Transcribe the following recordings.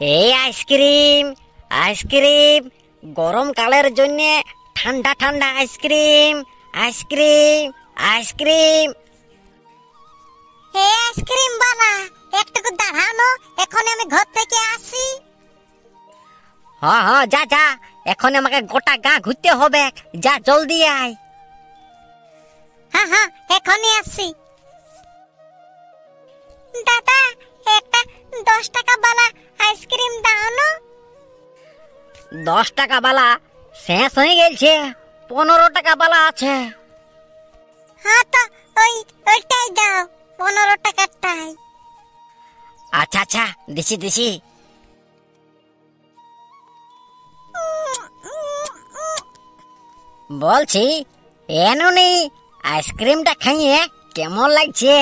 এই ice cream ice cream গরমকালের জন্য ঠান্ডা ঠান্ডা আইসক্রিম আইসক্রিম আইসক্রিম। হে আইসক্রিম বালা, একটু দাঁড়ানো, এখন আমি ঘর থেকে আসি। হ্যাঁ হ্যাঁ, যা যা, এখন আমাকে গোটা গা ঘুরতে হবে, যা জলদি আয়। হ্যাঁ হ্যাঁ, এখনই আসছি। দাদা, একটা 10 টাকা বালা আইসক্রিম দাও না। 10 টাকা বালা শেষ হয়ে গেছে, 15 টাকা বালা আছে। হ্যাঁ তো ওইটাই দাও, 15 টাকারটাই। আচ্ছা আচ্ছা, দিছি দিছি। বলছি এনুনি আইসক্রিমটা খাইয়ে কেমন লাগছে?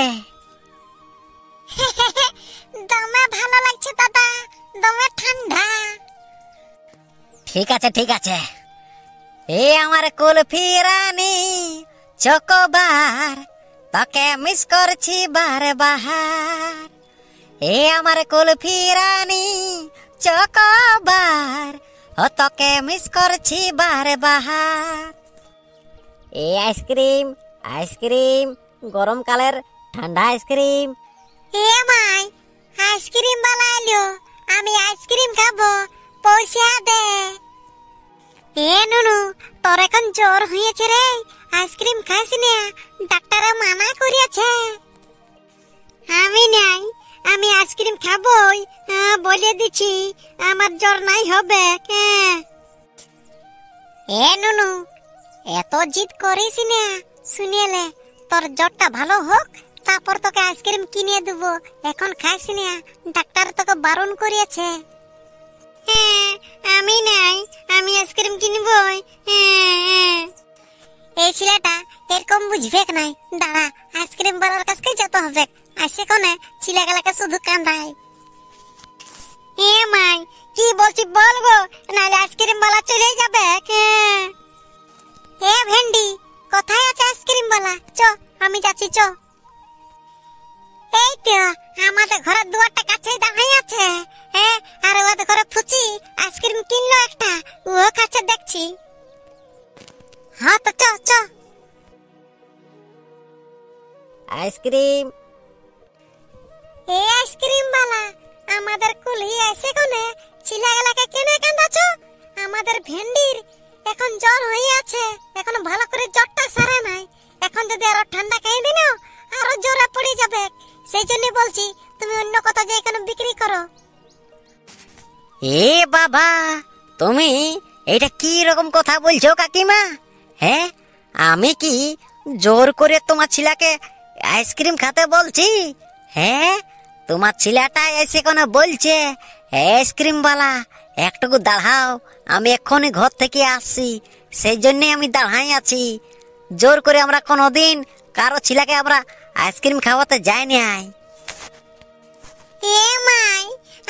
দমে ভালো লাগছে দাদা, দমে ঠান্ডা। ঠিক আছে ঠিক আছে। এ আমার কুলফি রানী চকোবার, তোকে মিস করছি বারে বাহার। এ আমার কুলফি রানী চকোবার, ও তোকে মিস করছি বারে বাহার। এই আইসক্রিম আইসক্রিম গরমকালের ঠান্ডা আইসক্রিম। এ মাই, আইসক্রিম বালা এলো, আমি আইসক্রিম খাবো, পয়সা দে। এ নুনু, তোর এখন জ্বর হয়েছে রে, আইসক্রিম খাইস না, ডাক্তারে মানা করিয়াছে। আমি নাই, আমি আইসক্রিম খাবই, বলে দিছি, আমার জ্বর নাই হবে। এ নুনু, এত জিদ করিস না, শুনেলে তোর জ্বরটা ভালো হোক, তারপর তোকে আইসক্রিম কিনে দেবো, এখন খাইস না, ডাক্তার তোকে বারণ করিয়েছে। আমি নাই, আমি আইসক্রিম কিনবই। এই ছেলেটা এরকম বুঝবে নাই, দাঁড়া, আইসক্রিম বালার কাছে যেতে হবে, আসে কোনে ছেলেগুলাকে শুধু কান্দায়। এ মাই, কি বলছি বলবো, নাহলে আইসক্রিম বালা চলে যাবে। এ ভেন্ডি, কোথায় আছে আইসক্রিম বালা? চ, আমি যাচ্ছি, চ। এই তো আমাদের ঘরের দুয়ারটা কাছেই দাঁড়াই আছে। আর ওদের ঘরে ফুচি আইসক্রিম কিনলো একটা, ও কাছে দেখছি। হ্যাঁ তো চ চ। আইসক্রিম এই আইসক্রিম বালা, আমাদের কুলি এসে কোনে ছিলাগুলাকে কেনে কান্দাছ? আমাদের ভেন্ডির এখন জ্বর হয়ে আছে, এখন ভালো করে জ্বরটা সারে নাই, এখন যদি আরো ঠান্ডা খাই দিন আরো জ্বরে পড়ে যাবে, সেই জন্য বলছি তুমি অন্য কথা যে এখানে বিক্রি করো। এ বাবা, তুমি এটা কি রকম কথা বলছো কাকিমা? হ্যাঁ, আমি কি জোর করে তোমার ছেলেকে আইসক্রিম খেতে বলছি? হ্যাঁ, তোমার ছেলেটা এসে কোন বলছে আইসক্রিম বালা একটুকু দাঁড়াও, আমি এক্ষুনি ঘর থেকে আসছি, সেই জন্য আমি দাঁড়াই আছি। জোর করে আমরা কোনোদিন কারো ছেলেকে আমরা আইসক্রিম খাওয়াতে যাই নাই। এ মাই,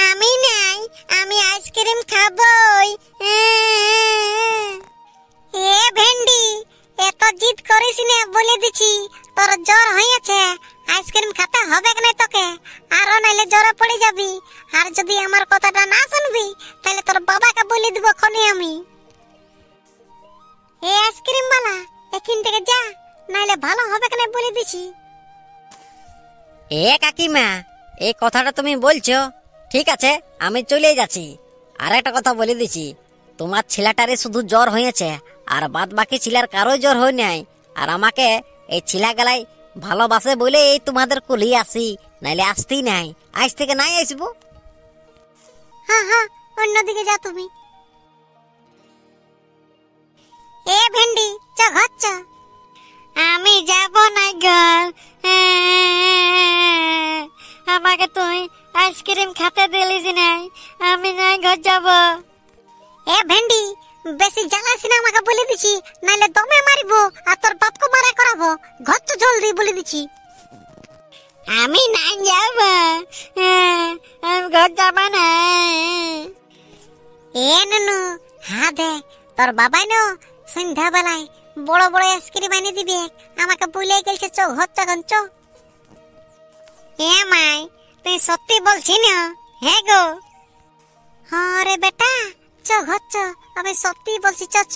আমি নাই, আমি আইসক্রিম খাবই। এ ভেন্ডি, এত জিদ করিস না, বলে দিছি তোর জ্বর হয়েছে, আইসক্রিম খেতে হবে না তোকে, আরো নাইলে জ্বরে পড়ে যাবি, আর যদি আমার কথাটা না শুনবি তাহলে তোর বাবাকে বলে দিব খনি আমি। এ আইসক্রিম বালা, এখান থেকে যা, নাইলে ভালো হবে না বলে দিছি। এ কাকিমা, এই কথাটা তুমি বলছো, ঠিক আছে, আমি চলে যাচ্ছি। আর একটা কথা বলে দিছি, তোমার ছেলেটারে শুধু জ্বর হয়েছে, আর বাদ বাকি ছেলের কারো জ্বর হয় নাই। আর আমাকে এই ছেলেগুলাই ভালোবাসে বলে এই তোমাদের কুলি আসি, নাইলে আসতেই নাই, আজ থেকে নাই আসবো। হ্যাঁ হ্যাঁ, অন্যদিকে যা তুমি। এ ভেন্ডি, চ ঘর চ। আমি যাব না ঘর, আমাকে তুই আইসক্রিম খেতে দিলিস নাই, আমি নাই ঘর যাব। এ ভেন্ডি, বেশি জ্বালাস না, আমাকে বলে দিছি, নাইলে দমে মারিব আর তোর বাপকে মারা করাবো, ঘর তো জলদি বলে দিছি। আমি নাই যাব, আমি ঘর যাব না। এ নুনু, হ্যাঁ দেখ, তোর বাবা নো সন্ধ্যা বেলায় বড় বড় আইসক্রিম এনে দিবে, আমাকে বলে গেছে, চ ঘর তখন চ। এ মাই, তুই সত্যি বলছি না? হ্যাঁ গো। ঘর চ, আমি সত্যি বলছি চ চ